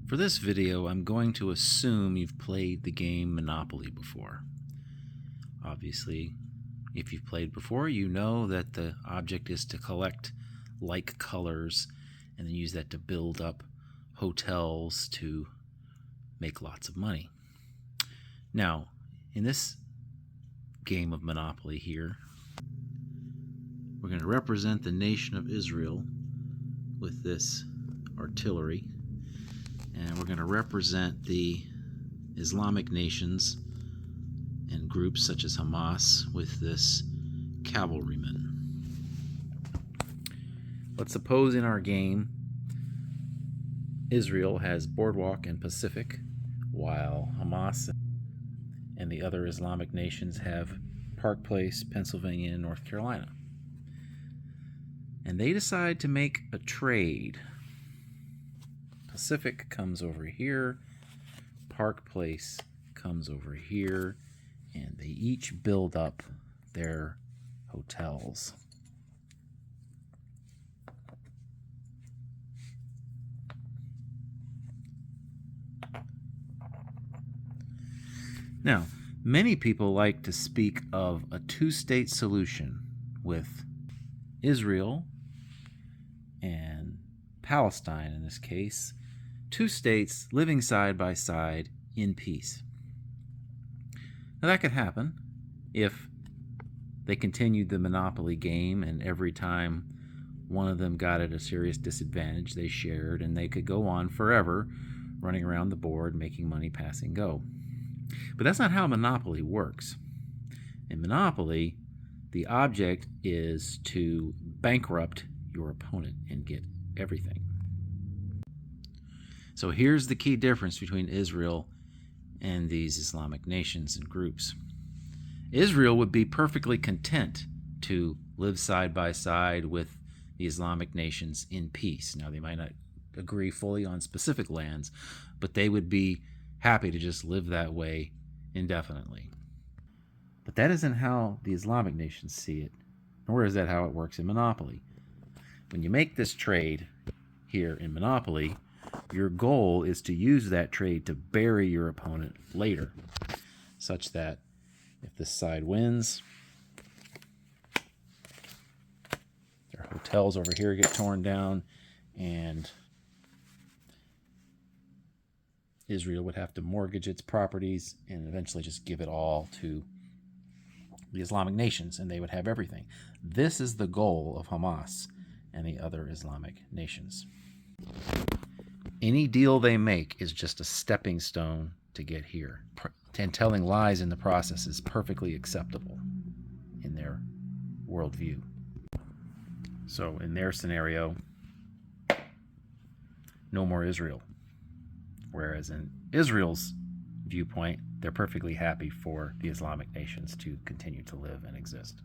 For this video, I'm going to assume you've played the game Monopoly before. Obviously, if you've played before, you know that the object is to collect like colors and then use that to build up hotels to make lots of money. Now, in this game of Monopoly here, we're going to represent the nation of Israel with this artillery. And we're going to represent the Islamic nations and groups such as Hamas with this cavalryman. Let's suppose in our game Israel has Boardwalk and Pacific, while Hamas and the other Islamic nations have Park Place, Pennsylvania, and North Carolina. And they decide to make a trade. Pacific comes over here, Park Place comes over here, and they each build up their hotels. Now, many people like to speak of a two-state solution with Israel and Palestine in this case, two states living side by side in peace. Now that could happen if they continued the monopoly game and every time one of them got at a serious disadvantage they shared, and they could go on forever running around the board making money passing go. But that's not how monopoly works. In monopoly, the object is to bankrupt your opponent and get everything. So here's the key difference between Israel and these Islamic nations and groups. Israel would be perfectly content to live side by side with the Islamic nations in peace. Now, they might not agree fully on specific lands, but they would be happy to just live that way indefinitely. But that isn't how the Islamic nations see it, nor is that how it works in Monopoly. When you make this trade here in Monopoly, your goal is to use that trade to bury your opponent later, such that if this side wins, their hotels over here get torn down, and Israel would have to mortgage its properties and eventually just give it all to the Islamic nations, and they would have everything. This is the goal of Hamas and the other Islamic nations. Any deal they make is just a stepping stone to get here. And telling lies in the process is perfectly acceptable in their worldview. So in their scenario, no more Israel. Whereas in Israel's viewpoint, they're perfectly happy for the Islamic nations to continue to live and exist.